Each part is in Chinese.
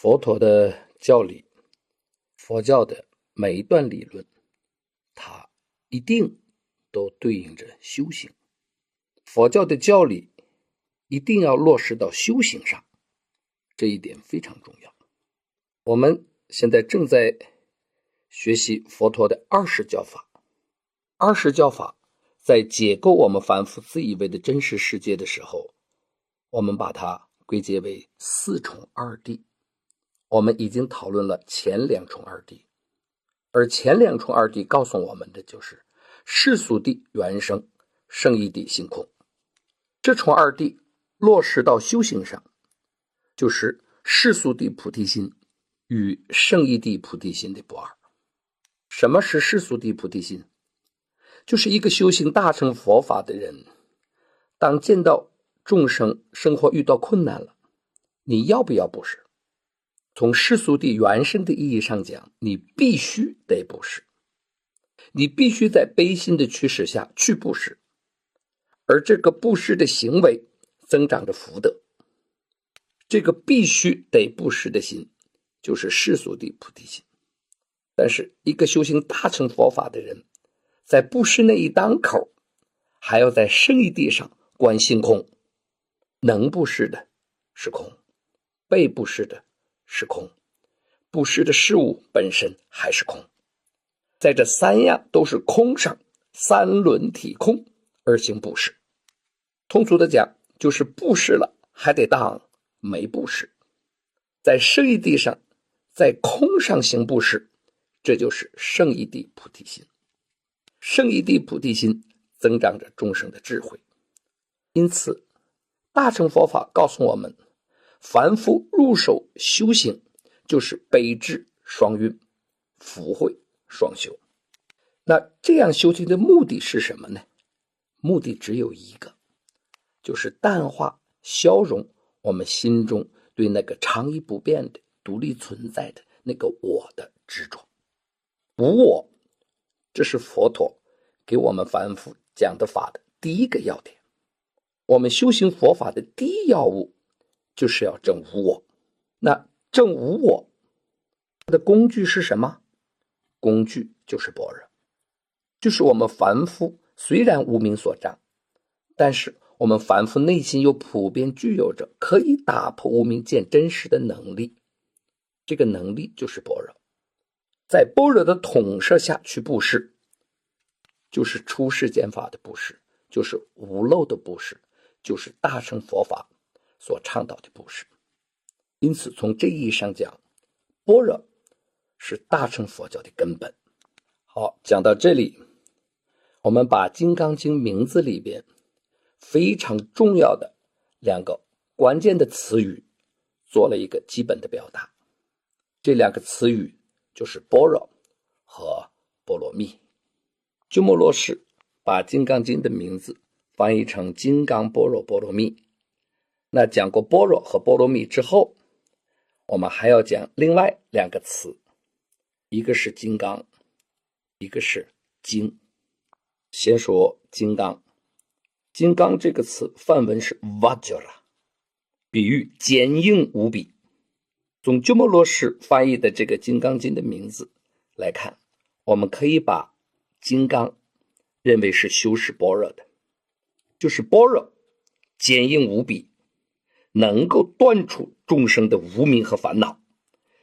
佛陀的教理，佛教的每一段理论，它一定都对应着修行。佛教的教理一定要落实到修行上，这一点非常重要。我们现在正在学习佛陀的20教法。20教法在解构我们凡夫自以为的真实世界的时候，我们把它归结为4重二谛。我们已经讨论了前2重二谛，而前2重二谛告诉我们的就是世俗谛原生，圣义谛性空。这重二谛落实到修行上，就是世俗谛菩提心与圣义谛菩提心的不二。什么是世俗谛菩提心？就是一个修行大乘佛法的人，当见到众生生活遇到困难了，你要不要布施？从世俗谛原生的意义上讲，你必须得布施，你必须在悲心的驱使下去布施，而这个布施的行为增长着福德。这个必须得布施的心就是世俗谛菩提心。但是一个修行大乘佛法的人，在布施那一当口，还要在圣义谛上观性空，能布施的是空，被布施的是空，布施的事物本身还是空。在这3样都是空上，三轮体空而行布施。通俗的讲，就是布施了还得当没布施。在圣义谛上，在空上行布施，这就是圣义谛菩提心。圣义谛菩提心增长着众生的智慧。因此大乘佛法告诉我们，凡夫入手修行就是悲智双运，福慧双修。那这样修行的目的是什么呢？目的只有一个，就是淡化消融我们心中对那个常一不变的独立存在的那个我的执着。无我，这是佛陀给我们凡夫讲的法的第一个要点。我们修行佛法的第一要务就是要证无我。那证无我的工具是什么？工具就是般若，就是我们凡夫虽然无明所障，但是我们凡夫内心又普遍具有着可以打破无明见真实的能力。这个能力就是般若。在般若的统摄下去布施，就是出世间法的布施，就是无漏的布施，就是大乘佛法所倡导的布施。因此从这意义上讲，般若是大乘佛教的根本。好，讲到这里，我们把《金刚经》名字里边非常重要的2个关键的词语做了一个基本的表达。这2个词语就是般若和波罗蜜。鸠摩罗什把《金刚经》的名字翻译成金刚般若波罗蜜。那讲过般若和波罗蜜之后，我们还要讲另外2个词，一个是金刚，一个是经。先说金刚。金刚这个词梵文是 Vajra， 比喻坚硬无比。从鸠摩罗什翻译的这个《金刚经》的名字来看，我们可以把金刚认为是修饰般若的，就是般若坚硬无比，能够断除众生的无明和烦恼，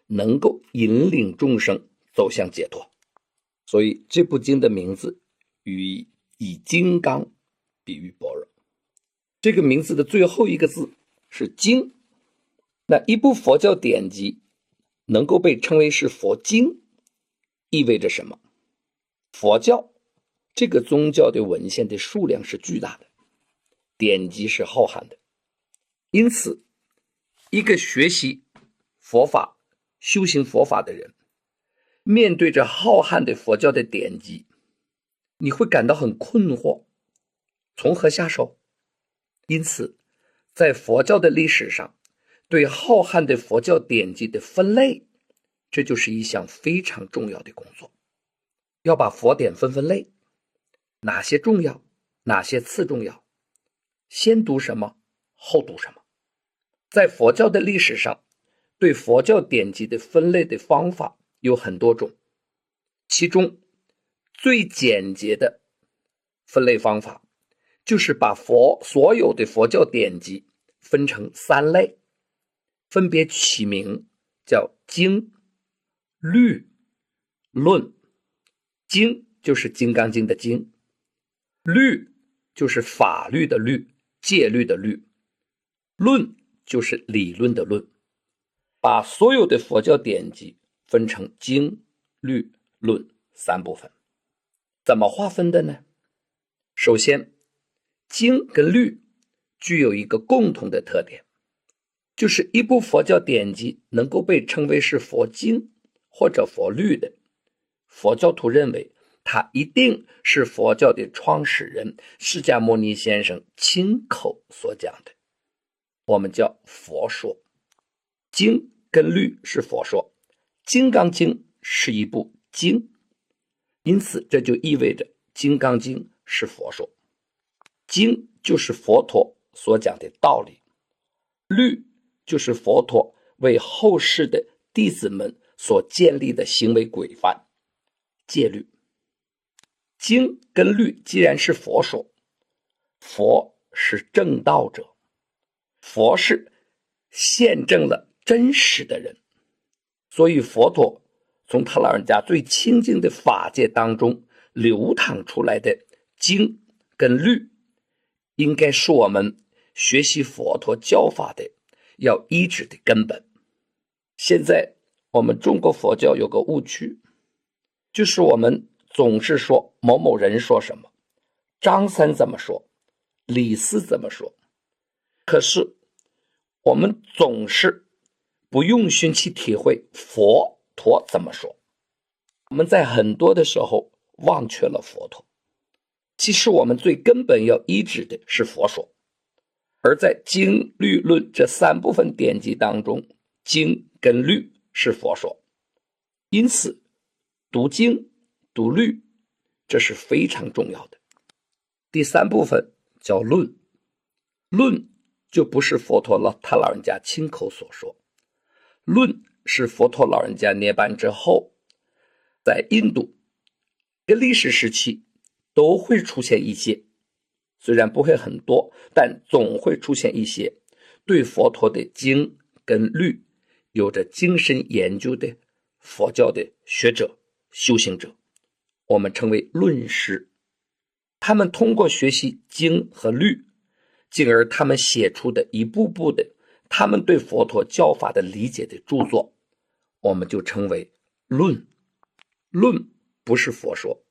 能够引领众生走向解脱。所以这部经的名字以金刚比喻般若。这个名字的最后一个字是经。那一部佛教典籍能够被称为是佛经，意味着什么？佛教这个宗教的文献的数量是巨大的，典籍是浩瀚的。因此一个学习佛法修行佛法的人，面对着浩瀚的佛教的典籍，你会感到很困惑，从何下手？因此在佛教的历史上，对浩瀚的佛教典籍的分类，这就是一项非常重要的工作。要把佛典分类，哪些重要，哪些次重要，先读什么，后读什么。在佛教的历史上，对佛教典籍的分类的方法有很多种，其中最简洁的分类方法就是把所有的佛教典籍分成3类，分别起名叫经、律、论。经就是《金刚经》的经，律就是法律的律，戒律的律，论就是理论的论。把所有的佛教典籍分成经、律、论3部分。怎么划分的呢？首先，经跟律具有一个共同的特点，就是一部佛教典籍能够被称为是佛经或者佛律的，佛教徒认为它一定是佛教的创始人释迦牟尼先生亲口所讲的，我们叫佛说。经跟律是佛说，金刚经是一部经，因此这就意味着金刚经是佛说。经就是佛陀所讲的道理，律就是佛陀为后世的弟子们所建立的行为规范，戒律。经跟律既然是佛说，佛是正道者，佛是现证了真实的人，所以佛陀从他老人家最清净的法界当中流淌出来的经跟律，应该是我们学习佛陀教法的要依止的根本。现在我们中国佛教有个误区，就是我们总是说某某人说什么，张三怎么说，李四怎么说，可是我们总是不用心去体会佛陀怎么说，我们在很多的时候忘却了佛陀。其实我们最根本要依止的是佛说，而在经律论这3部分典籍当中，经跟律是佛说，因此读经读律这是非常重要的。第3部分叫论，论就不是佛陀他老人家亲口所说，论是佛陀老人家涅槃之后，在印度的历史时期都会出现一些，虽然不会很多，但总会出现一些对佛陀的经跟律有着精深研究的佛教的学者修行者，我们称为论师。他们通过学习经和律，进而他们写出的一步步的他们对佛陀教法的理解的著作，我们就称为论。论不是佛说，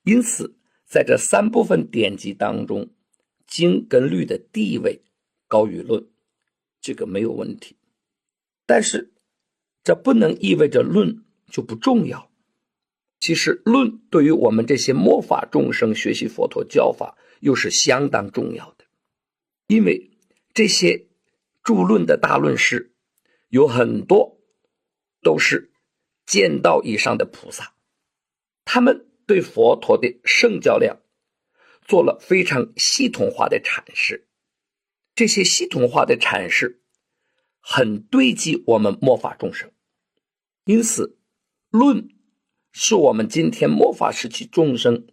因此在这3部分典籍当中，经跟律的地位高于论，这个没有问题。但是这不能意味着论就不重要。其实论对于我们这些末法众生学习佛陀教法又是相当重要的，因为这些著论的大论师有很多都是见道以上的菩萨，他们对佛陀的圣教量做了非常系统化的阐释，这些系统化的阐释很对及我们末法众生，因此论是我们今天末法时期众生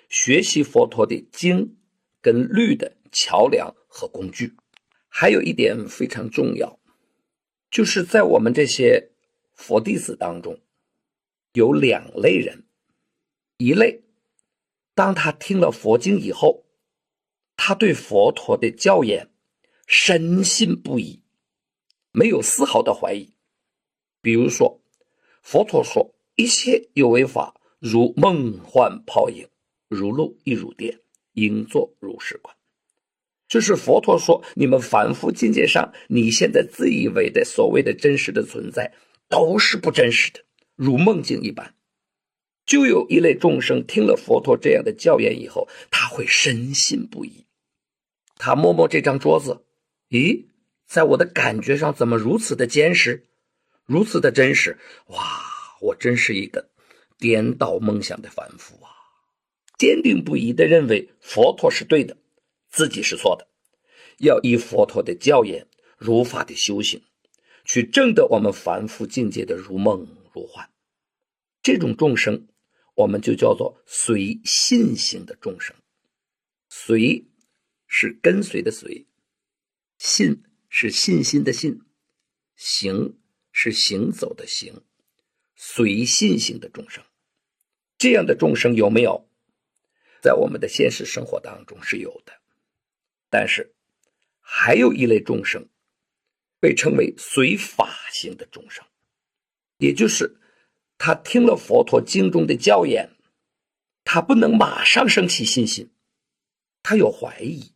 学习佛陀的经跟律的桥梁和工具。还有一点非常重要，就是在我们这些佛弟子当中有2类人，一类当他听了佛经以后，他对佛陀的教言深信不疑，没有丝毫的怀疑。比如说佛陀说一切有为法如梦幻泡影，如露亦如电，应作如是观。就是佛陀说你们凡夫境界上你现在自以为的所谓的真实的存在都是不真实的，如梦境一般。就有一类众生听了佛陀这样的教言以后，他会深信不疑，他摸摸这张桌子，咦，在我的感觉上怎么如此的坚实，如此的真实，哇，我真是一个颠倒梦想的凡夫啊！坚定不移地认为佛陀是对的，自己是错的，要依佛陀的教言如法的修行，去证得我们凡夫境界的如梦如幻。这种众生我们就叫做随信行的众生。随是跟随的随，信是信心的信，行是行走的行，随信行的众生。这样的众生有没有？在我们的现实生活当中是有的。但是还有一类众生被称为随法行的众生，也就是他听了佛陀经中的教言，他不能马上升起信心，他有怀疑。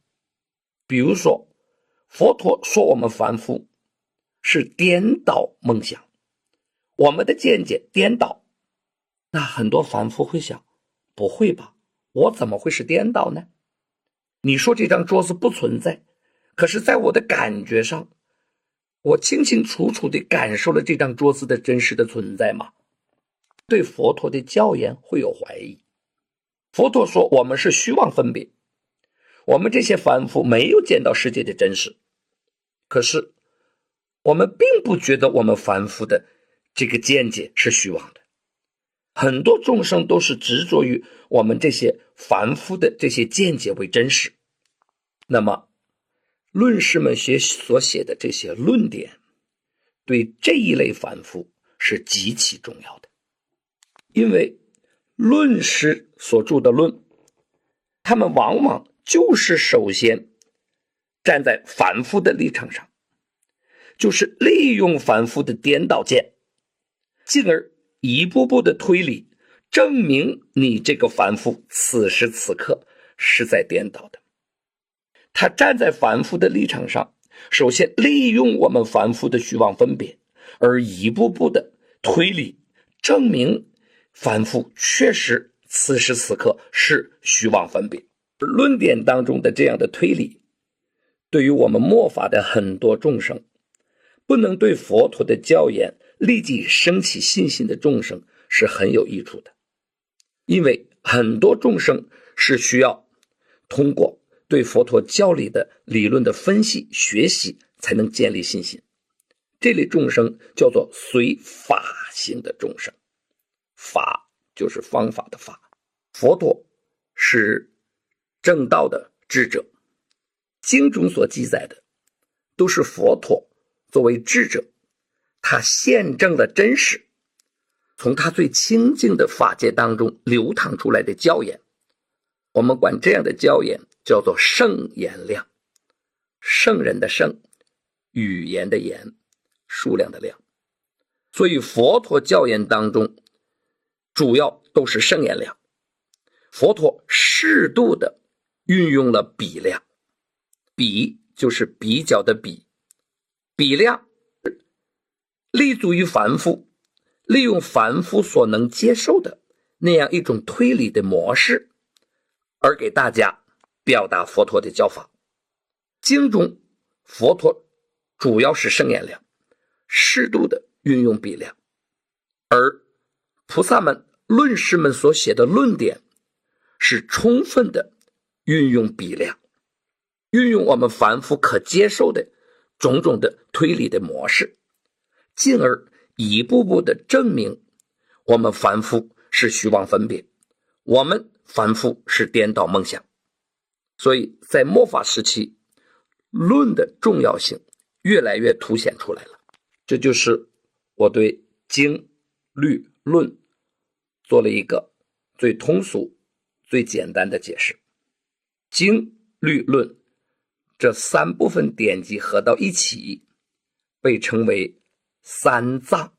比如说佛陀说我们凡夫是颠倒梦想，我们的见解颠倒，那很多凡夫会想，不会吧，我怎么会是颠倒呢？你说这张桌子不存在，可是在我的感觉上，我清清楚楚地感受了这张桌子的真实的存在吗？对佛陀的教言会有怀疑。佛陀说我们是虚妄分别，我们这些凡夫没有见到世界的真实，可是我们并不觉得我们凡夫的这个见解是虚妄的。很多众生都是执着于我们这些凡夫的这些见解为真实。那么论师们所写的这些论点对这一类凡夫是极其重要的，因为论师所著的论，他们往往就是首先站在凡夫的立场上，就是利用凡夫的颠倒见，进而一步步的推理，证明你这个凡夫此时此刻是在颠倒的。他站在凡夫的立场上，首先利用我们凡夫的虚妄分别，而一步步的推理，证明凡夫确实此时此刻是虚妄分别。论点当中的这样的推理，对于我们末法的很多众生，不能对佛陀的教言立即升起信心的众生是很有益处的。因为很多众生是需要通过对佛陀教理的理论的分析学习才能建立信心，这类众生叫做随法行的众生。法就是方法的法，佛陀是正道的智者，经中所记载的都是佛陀作为智者，他现证了真实，从他最清净的法界当中流淌出来的教言。我们管这样的教言叫做圣言量，圣人的圣，语言的言，数量的量。所以佛陀教言当中主要都是圣言量。佛陀适度的运用了比量，比就是比较的比，比量立足于凡夫，利用凡夫所能接受的那样一种推理的模式，而给大家表达佛陀的教法。经中佛陀主要是圣言量，适度的运用比量，而菩萨们论师们所写的论点是充分的运用比量，运用我们凡夫可接受的种种的推理的模式，进而一步步的证明我们凡夫是虚妄分别，我们凡夫是颠倒梦想。所以在末法时期，论的重要性越来越凸显出来了。这就是我对经、律、论做了一个最通俗最简单的解释。经、律、论这三部分典籍合到一起被称为三藏。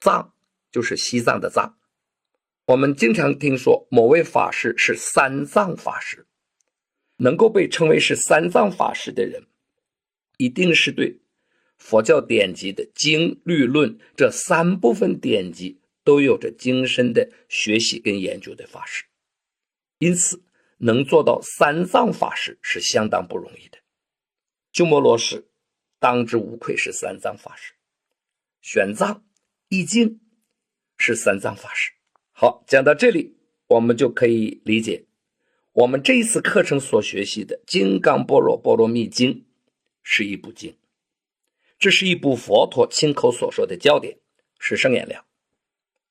藏就是西藏的藏。我们经常听说某位法师是三藏法师，能够被称为是三藏法师的人，一定是对佛教典籍的经、律、论这三部分典籍都有着精深的学习跟研究的法师。因此能做到三藏法师是相当不容易的。鸠摩罗什当之无愧是三藏法师，玄奘、易经是三藏法师。好，讲到这里，我们就可以理解我们这一次课程所学习的《金刚般若波罗蜜经》是一部经。这是一部佛陀亲口所说的教典，是圣言量。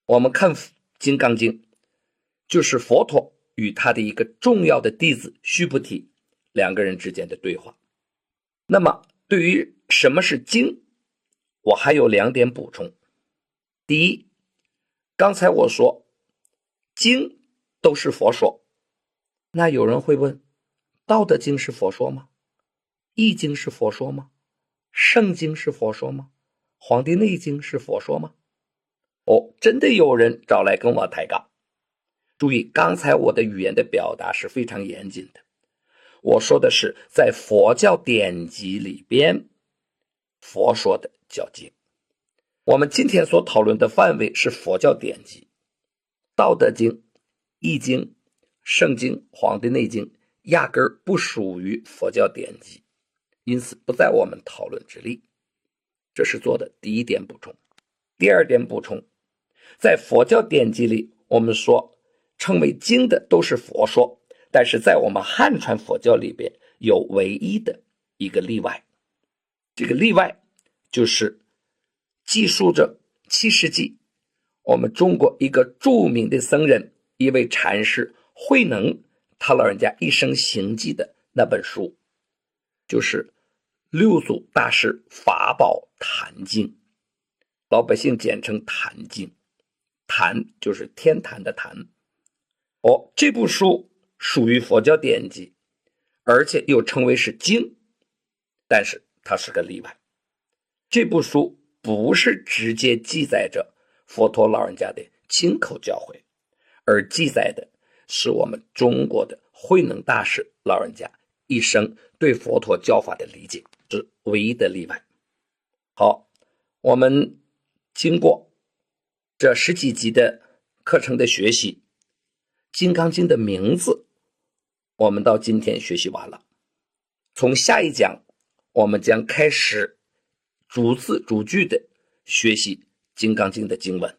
我们看《金刚经》，就是佛陀与他的一个重要的弟子须菩提两个人之间的对话。那么对于什么是经，我还有2点补充。第一，刚才我说经都是佛说，那有人会问，道德经是佛说吗？易经是佛说吗？圣经是佛说吗？黄帝内经是佛说吗？真的有人找来跟我抬杠。注意，刚才我的语言的表达是非常严谨的，我说的是在佛教典籍里边佛说的叫经。我们今天所讨论的范围是佛教典籍，道德经、易经、圣经、黄帝内经压根儿不属于佛教典籍，因此不在我们讨论之列。这是做的第一点补充。第二点补充，在佛教典籍里，我们说称为经的都是佛说，但是在我们汉传佛教里边有唯一的一个例外。这个例外就是记述着7世纪我们中国一个著名的僧人，一位禅师慧能，他老人家一生行迹的那本书，就是六祖大师法宝坛经，老百姓简称坛经。坛就是天坛的坛。这部书属于佛教典籍，而且又称为是经，但是它是个例外。这部书不是直接记载着佛陀老人家的亲口教诲，而记载的是我们中国的慧能大师老人家一生对佛陀教法的理解，是唯一的例外。好，我们经过这10几集的课程的学习，金刚经的名字我们到今天学习完了。从下一讲我们将开始逐字逐句的学习金刚经的经文。